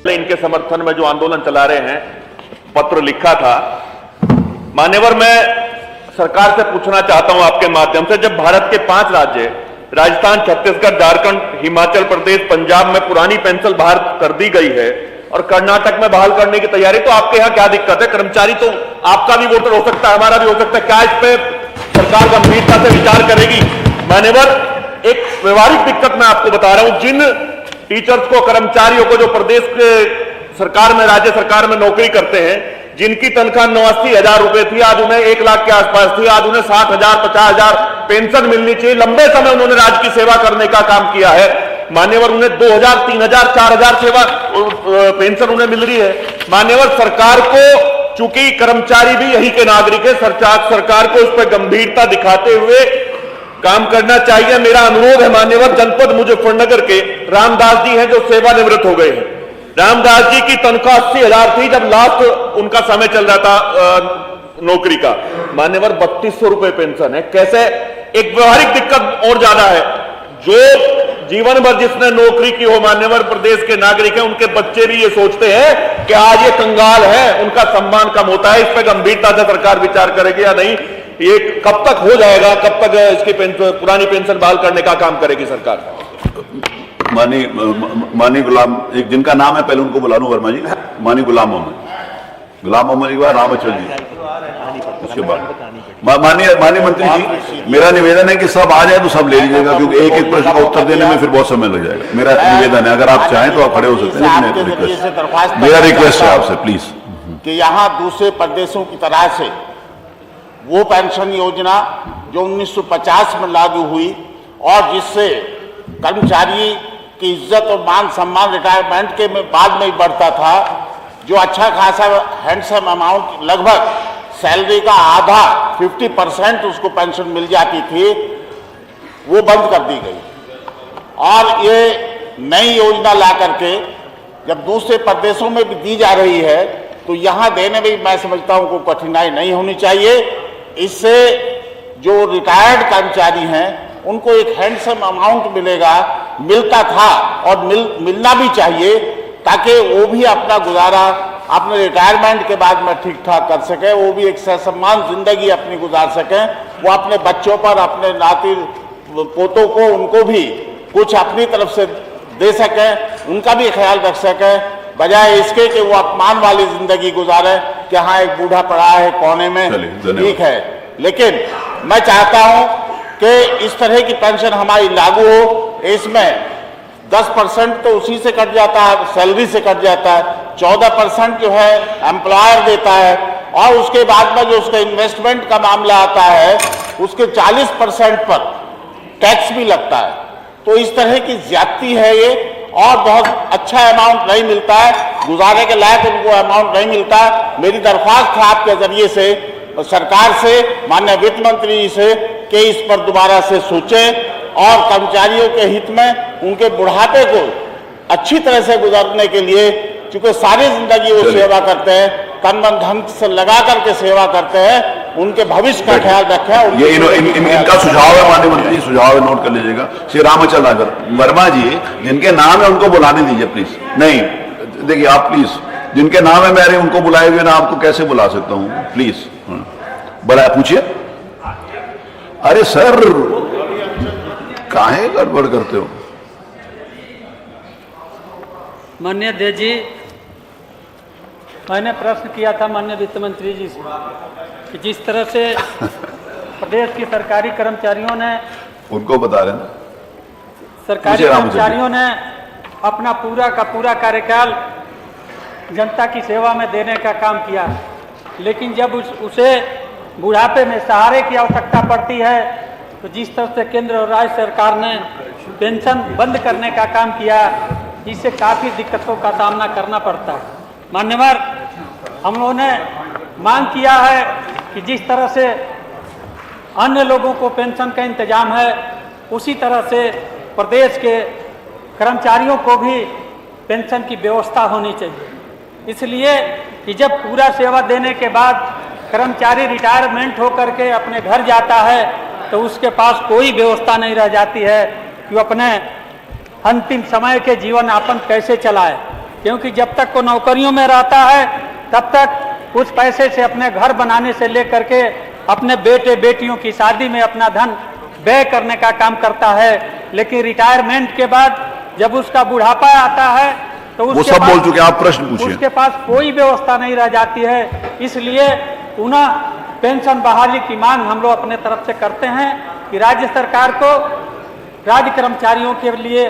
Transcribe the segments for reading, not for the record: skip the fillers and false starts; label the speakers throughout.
Speaker 1: इनके समर्थन में जो आंदोलन चला रहे हैं, पत्र लिखा था। मान्यवर, मैं सरकार से पूछना चाहता हूं आपके माध्यम से, जब भारत के 5 राज्य राजस्थान, छत्तीसगढ़, झारखंड, हिमाचल प्रदेश, पंजाब में पुरानी पेंशन बहाल कर दी गई है और कर्नाटक में बहाल करने की तैयारी, तो आपके यहां क्या दिक्कत है? कर्मचारी तो आपका भी वोटर हो सकता है, हमारा भी हो सकता है, क्या इस पे सरकार गंभीरता से विचार करेगी? मान्यवर, एक व्यवहारिक दिक्कत मैं आपको बता रहा हूं। जिन टीचर्स को, कर्मचारियों को जो प्रदेश के सरकार में, राज्य सरकार में नौकरी करते हैं, जिनकी तनख्वाह 89,000 रुपए थी, आज उन्हें 1 लाख के आसपास थी, आज उन्हें 60,000, 50,000 पेंशन मिलनी चाहिए। लंबे समय उन्होंने राज्य की सेवा करने का काम किया है। मान्यवर, उन्हें 2,000, 3,000, 4,000 सेवा पेंशन उन्हें मिल रही है। मान्यवर, सरकार को, चूंकि कर्मचारी भी यही के नागरिक है, सरकार को इस पर गंभीरता दिखाते हुए काम करना चाहिए। मेरा अनुरोध है मान्यवर, जनपद मुजफ्फरनगर के रामदास जी हैं जो सेवानिवृत्त हो गए हैं। रामदास जी की तनख्वाह 80,000 थी जब लास्ट उनका समय चल रहा था नौकरी का। मान्यवर, 3200 रुपए पेंशन है। कैसे? एक व्यवहारिक दिक्कत और ज्यादा है, जो जीवन भर जिसने नौकरी की हो, मान्यवर, प्रदेश के नागरिक हैं, उनके बच्चे भी ये सोचते हैं कि आज ये कंगाल है, उनका सम्मान कम होता है। इस पर गंभीरता से सरकार विचार करेगी या नहीं? ये कब तक हो जाएगा? कब तक इसकी पुरानी पेंशन बहाल करने का काम करेगी सरकार?
Speaker 2: मानी गुलाम, एक जिनका नाम है, पहले उनको बुला लूं, वर्मा जी। मानी गुलाम मोहम्मद के बाद रामचंद्र जी, उसके बाद माननीय मंत्री जी, मेरा निवेदन है कि सब आ जाए तो सब ले लीजिएगा, क्योंकि एक एक प्रश्न का उत्तर देने में फिर बहुत समय लग जाएगा। मेरा निवेदन है, अगर आप चाहें तो आप खड़े हो सकते हैं। मेरा रिक्वेस्ट है आपसे, प्लीज,
Speaker 3: कि यहाँ दूसरे प्रदेशों की तरह से वो पेंशन योजना जो 1950 में लागू हुई और जिससे कर्मचारी की इज्जत और मान सम्मान रिटायरमेंट के बाद में ही बढ़ता था, जो अच्छा खासा हैंडसम अमाउंट, लगभग सैलरी का आधा 50% उसको पेंशन मिल जाती थी, वो बंद कर दी गई। और ये नई योजना ला करके जब दूसरे प्रदेशों में भी दी जा रही है, तो यहाँ देने में मैं समझता हूँ कोई कठिनाई नहीं होनी चाहिए। इससे जो रिटायर्ड कर्मचारी हैं उनको एक हैंडसम अमाउंट मिलेगा, मिलता था और मिलना भी चाहिए, ताकि वो भी अपना गुजारा अपने रिटायरमेंट के बाद में ठीक ठाक कर सके, वो भी एक ससम्मान जिंदगी अपनी गुजार सकें, वो अपने बच्चों पर, अपने नाती पोतों को, उनको भी कुछ अपनी तरफ से दे सकें, उनका भी ख्याल रख सकें, बजाय इसके कि वो अपमान वाली जिंदगी गुजारे कि हाँ एक बूढ़ा पड़ा है कोने में, ठीक है। लेकिन मैं चाहता हूं कि इस तरह की पेंशन हमारी लागू हो। इसमें 10% तो उसी से कट जाता है, सैलरी से कट जाता है, 14% जो है एम्प्लॉयर देता है, और उसके बाद में जो उसका इन्वेस्टमेंट का मामला आता है उसके 40% पर टैक्स भी लगता है। तो इस तरह की ज्यादती है ये, और बहुत अच्छा अमाउंट नहीं मिलता है, गुजारे के लायक उनको अमाउंट नहीं मिलता है। मेरी दरख्वास्त है आपके जरिए से सरकार से, माननीय वित्त मंत्री जी से, कि इस पर दोबारा से सोचें और कर्मचारियों के हित में उनके बुढ़ापे को अच्छी तरह से गुजारने के लिए, क्योंकि सारी जिंदगी वो सेवा करते हैं, तन मन धन से लगा करके सेवा करते हैं, उनके भविष्य का ख्याल रखें।
Speaker 2: ये इनका सुझाव है, माननीय मंत्री, सुझाव है, नोट कर लीजिएगा। श्री रामचंद्र वर्मा जी, जिनके नाम है उनको बुलाने दीजिए प्लीज। नहीं, देखिए आप प्लीज, जिनके नाम है मेरे, उनको बुलाए हुए ना आपको कैसे बुला सकता हूँ? प्लीज बुलाए, पूछिए। अरे सर, काहे गड़बड़ करते हो?
Speaker 4: माननीय अध्यक्ष जी, मैंने प्रश्न किया था माननीय वित्त मंत्री जी से कि जिस तरह से प्रदेश के सरकारी कर्मचारियों ने,
Speaker 2: उनको बता रहे हैं,
Speaker 4: सरकारी कर्मचारियों ने अपना पूरा का पूरा कार्यकाल जनता की सेवा में देने का काम किया, लेकिन जब उसे बुढ़ापे में सहारे की आवश्यकता पड़ती है, तो जिस तरह से केंद्र और राज्य सरकार ने पेंशन बंद करने का काम किया, इससे काफ़ी दिक्कतों का सामना करना पड़ता है। मान्यवर, हम लोगों ने मांग किया है कि जिस तरह से अन्य लोगों को पेंशन का इंतजाम है, उसी तरह से प्रदेश के कर्मचारियों को भी पेंशन की व्यवस्था होनी चाहिए। इसलिए कि जब पूरा सेवा देने के बाद कर्मचारी रिटायरमेंट होकर के अपने घर जाता है, तो उसके पास कोई व्यवस्था नहीं रह जाती है कि वो अपने अंतिम समय के जीवन यापन कैसे चलाए। क्योंकि जब तक वो नौकरियों में रहता है तब तक उस पैसे से अपने घर बनाने से लेकर के अपने बेटे बेटियों की शादी में अपना धन व्यय करने का काम करता है। लेकिन रिटायरमेंट के बाद जब उसका बुढ़ापा आता है तो
Speaker 2: वो सब बोल चुके हैं, आप प्रश्न पूछिए।
Speaker 4: उसके पास कोई व्यवस्था नहीं रह जाती है। इसलिए पुनः पेंशन बहाली की मांग हम लोग अपने तरफ से करते हैं कि राज्य सरकार को राज्य कर्मचारियों के लिए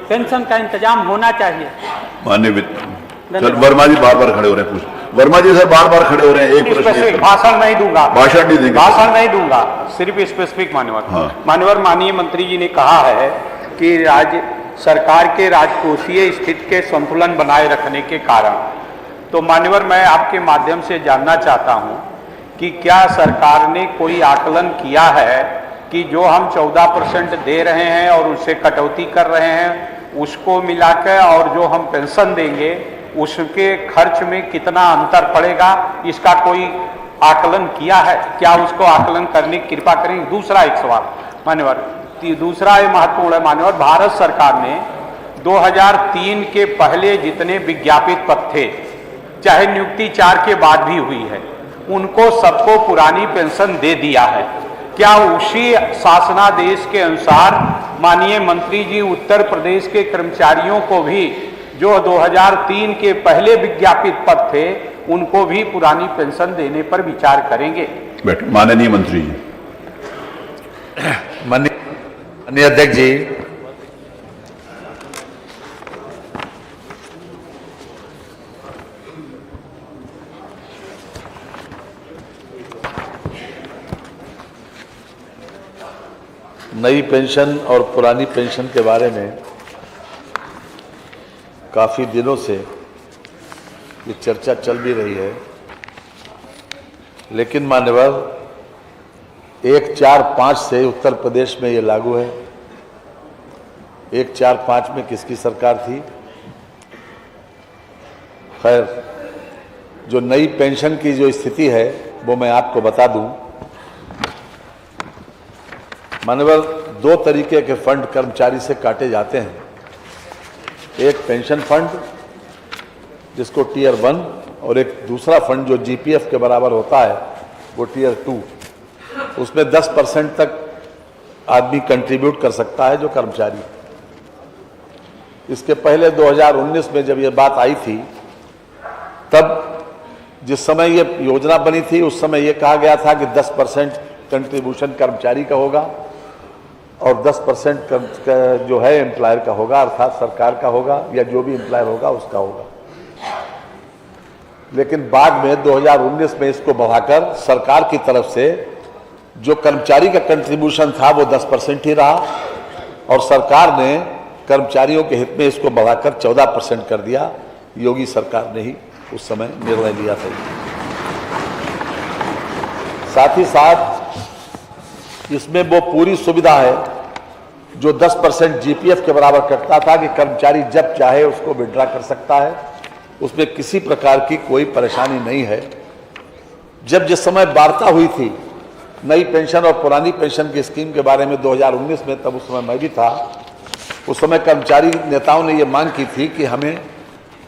Speaker 4: पेंशन का इंतजाम होना चाहिए।
Speaker 2: माननीय वर्मा जी बार बार खड़े हो रहे हैं, पूछ वर्मा जी सर बार बार खड़े हो रहे हैं। एक प्रश्न,
Speaker 5: भाषण नहीं दूंगा,
Speaker 2: भाषण नहीं देंगे,
Speaker 5: भाषण नहीं दूंगा, सिर्फ स्पेसिफिक मान्यवर।
Speaker 2: हाँ।
Speaker 5: मान्यवर माननीय मंत्री जी ने कहा है कि राज्य सरकार के राजकोषीय स्थिति के संतुलन बनाए रखने के कारण, तो मान्यवर मैं आपके माध्यम से जानना चाहता हूं कि क्या सरकार ने कोई आकलन किया है कि जो हम 14% दे रहे हैं और उससे कटौती कर रहे हैं उसको मिलाकर और जो हम पेंशन देंगे उसके खर्च में कितना अंतर पड़ेगा, इसका कोई आकलन किया है? क्या उसको आकलन करने की कृपा करेंगे? दूसरा एक सवाल मान्यवर, दूसरा ये महत्वपूर्ण है मान्यवर, भारत सरकार ने 2003 के पहले जितने विज्ञापित पद थे, चाहे नियुक्ति 4 के बाद भी हुई है, उनको सबको पुरानी पेंशन दे दिया है। क्या उसी शासनादेश के अनुसार माननीय मंत्री जी उत्तर प्रदेश के कर्मचारियों को भी जो 2003 के पहले विज्ञापित पद थे उनको भी पुरानी पेंशन देने पर विचार करेंगे?
Speaker 2: बैठो माननीय मंत्री जी।
Speaker 6: माननीय अध्यक्ष जी, नई पेंशन और पुरानी पेंशन के बारे में काफ़ी दिनों से ये चर्चा चल भी रही है, लेकिन मान्यवर 1-4-5 से उत्तर प्रदेश में ये लागू है। 1-4-5 में किसकी सरकार थी? खैर, जो नई पेंशन की जो स्थिति है वो मैं आपको बता दूं। मान्यवर 2 तरीके के फंड कर्मचारी से काटे जाते हैं। एक पेंशन फंड जिसको टियर 1 और एक दूसरा फंड जो जीपीएफ के बराबर होता है वो टियर 2। उसमें 10% तक आदमी कंट्रीब्यूट कर सकता है जो कर्मचारी। इसके पहले 2019 में जब ये बात आई थी तब जिस समय ये योजना बनी थी उस समय ये कहा गया था कि 10% कंट्रीब्यूशन कर्मचारी का होगा और 10% जो है एम्प्लॉयर का होगा, अर्थात सरकार का होगा या जो भी एम्प्लॉयर होगा उसका होगा। लेकिन बाद में 2019 में इसको बढ़ाकर सरकार की तरफ से जो कर्मचारी का कंट्रीब्यूशन था वो 10% ही रहा और सरकार ने कर्मचारियों के हित में इसको बढ़ाकर 14% कर दिया। योगी सरकार ने ही उस समय निर्णय लिया था। साथ ही साथ इसमें वो पूरी सुविधा है जो 10% जीपीएफ के बराबर कटता था कि कर्मचारी जब चाहे उसको विड्रा कर सकता है, उसमें किसी प्रकार की कोई परेशानी नहीं है। जब जिस समय वार्ता हुई थी नई पेंशन और पुरानी पेंशन की स्कीम के बारे में 2019 में, तब उस समय मैं भी था। उस समय कर्मचारी नेताओं ने ये मांग की थी कि हमें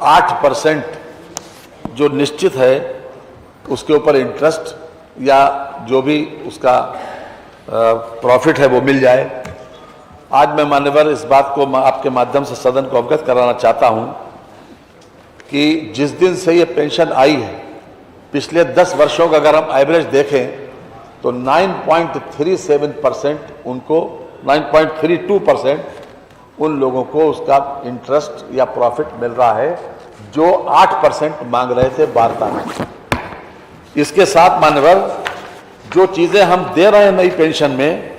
Speaker 6: 8% जो निश्चित है उसके ऊपर इंटरेस्ट या जो भी उसका प्रॉफिट है वो मिल जाए। आज मैं मान्यवर इस बात को आपके माध्यम से सदन को अवगत कराना चाहता हूं कि जिस दिन से ये पेंशन आई है, पिछले 10 वर्षों का अगर हम एवरेज देखें तो 9.37% उनको 9.32% उन लोगों को उसका इंटरेस्ट या प्रॉफिट मिल रहा है जो 8% मांग रहे थे वार्ता में। इसके साथ मान्यवर जो चीजें हम दे रहे हैं नई पेंशन में,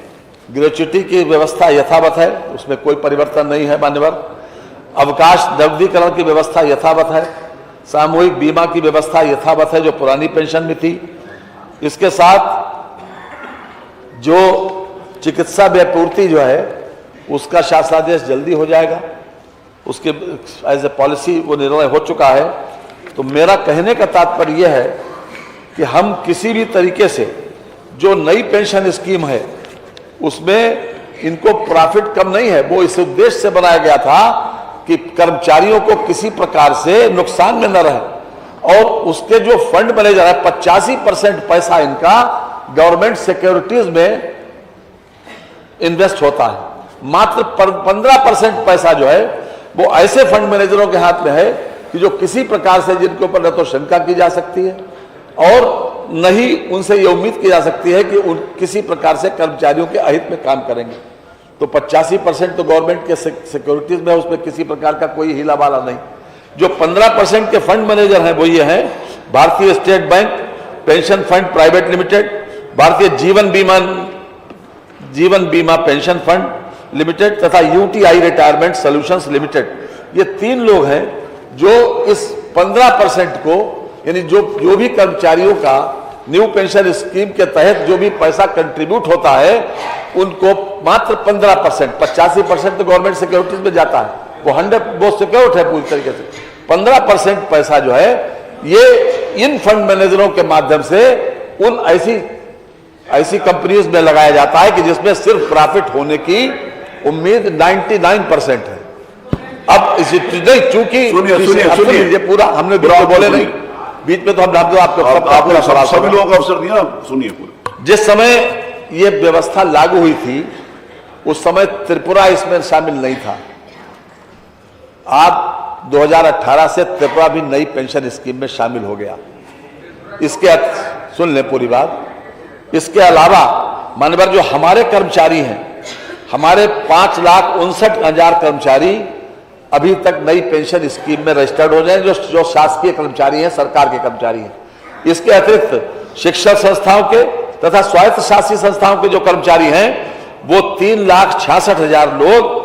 Speaker 6: ग्रेच्युटी की व्यवस्था यथावत है, उसमें कोई परिवर्तन नहीं है मान्यवर। अवकाश नकदीकरण की व्यवस्था यथावत है। सामूहिक बीमा की व्यवस्था यथावत है जो पुरानी पेंशन में थी। इसके साथ जो चिकित्सा व्ययपूर्ति जो है उसका शासनादेश जल्दी हो जाएगा, उसके एज ए पॉलिसी वो निर्णय हो चुका है। तो मेरा कहने का तात्पर्य यह है कि हम किसी भी तरीके से जो नई पेंशन स्कीम है उसमें इनको प्रॉफिट कम नहीं है। वो इस उद्देश्य से बनाया गया था कि कर्मचारियों को किसी प्रकार से नुकसान में न रहे। और उसके जो फंड मैनेजर है 85% पैसा इनका गवर्नमेंट सिक्योरिटीज में इन्वेस्ट होता है, मात्र 15% पैसा जो है वो ऐसे फंड मैनेजरों के हाथ में है कि जो किसी प्रकार से जिनके ऊपर न तो शंका की जा सकती है और न ही उनसे ये उम्मीद की जा सकती है कि उन किसी प्रकार से कर्मचारियों के अहित में काम करेंगे। तो 85% तो गवर्नमेंट के सिक्योरिटीज में, उसमें किसी प्रकार का कोई हीला वाला नहीं। जो 15% के फंड मैनेजर हैं वो ये हैं भारतीय state bank pension fund private limited, Bharatiya Jeevan बीमा पेंशन फंड लिमिटेड तथा यूटीआई रिटायरमेंट सॉल्यूशंस लिमिटेड। ये 3 लोग हैं जो इस 15% को, यानी जो भी कर्मचारियों का न्यू पेंशन स्कीम के तहत जो भी पैसा कंट्रीब्यूट होता है उनको मात्र 15%, 85% तो गवर्नमेंट सिक्योरिटीज में जाता है, वो सिक्योर्ड है पूरी तरीके से। 15% पैसा जो है ये इन फंड मैनेजरों के माध्यम से उन ऐसी कंपनीज में लगाया जाता है कि जिसमें सिर्फ प्रॉफिट होने की उम्मीद 99% है। अब नहीं, चूंकि सुनिए पूरा हमने बोले नहीं, बीच में तो हम आपको
Speaker 2: सभी लोगों को अवसर दिया, सुनिए पूरा।
Speaker 6: जिस समय ये व्यवस्था लागू हुई थी उस समय त्रिपुरा इसमें शामिल नहीं था। आज 2018 से त्रिपुरा भी नई पेंशन स्कीम में शामिल हो गया। इसके सुन लें पूरी बात। इसके अलावा मानवर जो हमारे कर्मचारी हैं, हमारे 5,59,000 कर्मचारी अभी तक नई पेंशन स्कीम में रजिस्टर्ड हो जाए, जो शासकीय कर्मचारी हैं, सरकार के कर्मचारी हैं। इसके अतिरिक्त शिक्षण संस्थाओं के तथा स्वायत्त शासी संस्थाओं के जो कर्मचारी हैं वो 3,66,000 लोग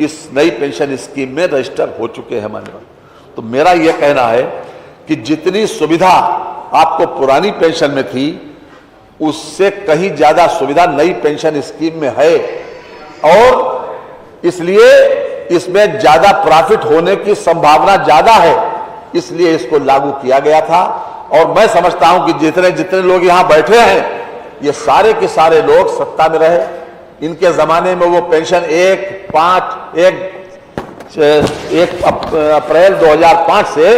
Speaker 6: इस नई पेंशन स्कीम में रजिस्टर हो चुके हैं मानवर। तो मेरा यह कहना है कि जितनी सुविधा आपको पुरानी पेंशन में थी उससे कहीं ज्यादा सुविधा नई पेंशन स्कीम में है और इसलिए इसमें ज्यादा प्रॉफिट होने की संभावना ज्यादा है, इसलिए इसको लागू किया गया था। और मैं समझता हूं कि जितने लोग यहां बैठे हैं ये सारे के सारे लोग सत्ता में रहे, इनके जमाने में वो पेंशन 1 अप्रैल 2005 से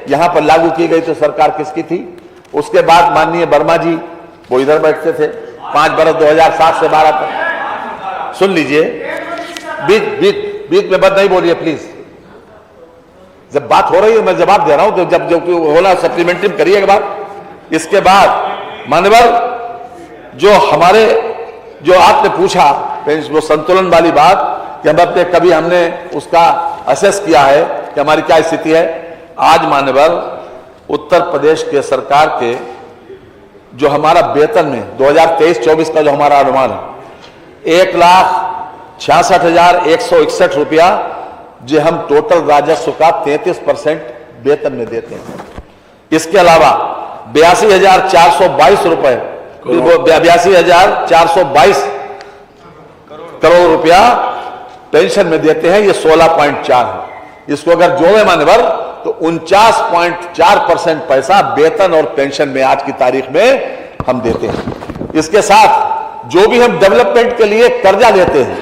Speaker 6: यहां पर लागू की गई। तो सरकार किसकी थी? उसके बाद माननीय वर्मा जी वो इधर बैठते थे 5 बरस 2007 से 12 तक। सुन लीजिए, बीच में बात नहीं बोलिए प्लीज। जब बात हो रही है मैं जवाब दे रहा हूं, तो जब होना सप्लीमेंट्री करिएगा बात। इसके बाद मानवर जो आपने पूछा वो संतुलन वाली बात कि हम अपने कभी हमने उसका असेस किया है कि हमारी क्या स्थिति है। आज मानवर उत्तर प्रदेश के सरकार के जो हमारा वेतन में 2023-24 का जो हमारा अनुमान है 1,66,161 रुपया, जो हम टोटल राजस्व का 33% वेतन में देते हैं। इसके अलावा 82,422 रुपए 82,422 करोड़ रुपया पेंशन में देते हैं, ये 16.4 है। इसको अगर जोड़े मानवर तो 49.4% पैसा वेतन और पेंशन में आज की तारीख में हम देते हैं। इसके साथ जो भी हम डेवलपमेंट के लिए कर्जा लेते हैं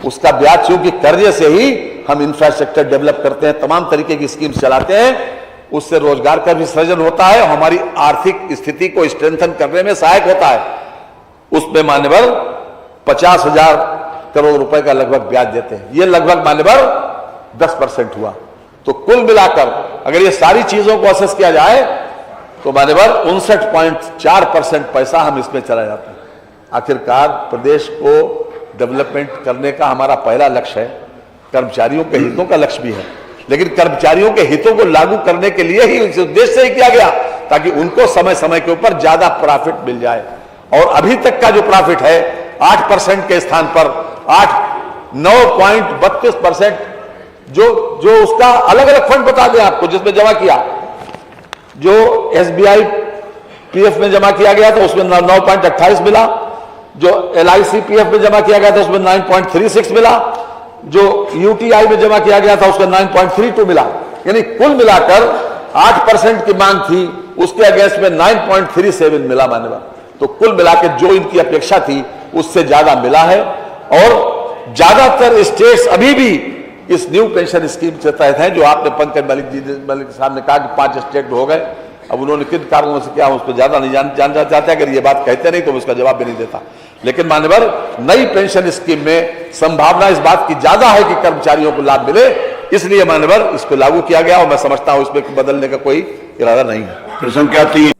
Speaker 6: उसका ब्याज, क्योंकि कर्जे से ही हम इंफ्रास्ट्रक्चर डेवलप करते हैं, तमाम तरीके की स्कीम्स चलाते हैं, उससे रोजगार का भी सृजन होता है, हमारी आर्थिक स्थिति को स्ट्रेंथन करने में सहायक होता है। उसमें मान्यवर 50,000 करोड़ रुपए का लगभग ब्याज देते हैं। ये लगभग मान्यवर 10% हुआ। तो कुल मिलाकर अगर ये सारी चीजों को असेस किया जाए तो मान्यवर 59.4% पैसा हम इसमें चला जाता है। आखिरकार प्रदेश को डेवलपमेंट करने का हमारा पहला लक्ष्य है, कर्मचारियों के हितों का लक्ष्य भी है, लेकिन कर्मचारियों के हितों को लागू करने के लिए ही इस उद्देश्य से ही किया गया ताकि उनको समय समय के ऊपर ज्यादा प्रॉफिट मिल जाए। और अभी तक का जो प्रॉफिट है 8% के स्थान पर 9.32% जो उसका अलग अलग फंड बता दें आपको जिसमें जमा किया, जो SBI PF में जमा किया गया था उसमें 9.28 मिला, जो LIC PF में जमा किया गया था उसमें 9.36 मिला, जो UTI में जमा किया गया था उसका 9.32 मिला। यानी कुल मिलाकर 8% की मांग थी, उसके अगेंस्ट में 9.37 मिला मान्यवर। तो कुल मिलाकर जो इनकी अपेक्षा थी उससे ज्यादा मिला है। और ज्यादातर स्टेट्स अभी भी इस न्यू पेंशन स्कीम के तहत हैं, जो आपने पंकज मलिक साहब ने कहा कि 5 स्टेट हो गए। अब उन्होंने किन कारणों से किया उसको ज्यादा नहीं जानना चाहते, अगर ये बात कहते नहीं तो उसका जवाब भी नहीं देता। लेकिन मान्यवर, नई पेंशन स्कीम में संभावना इस बात की ज्यादा है कि कर्मचारियों को लाभ मिले, इसलिए मान्यवर इसको लागू किया गया और मैं समझता हूं इसमें बदलने का कोई इरादा नहीं है।
Speaker 2: प्रश्न क्या 3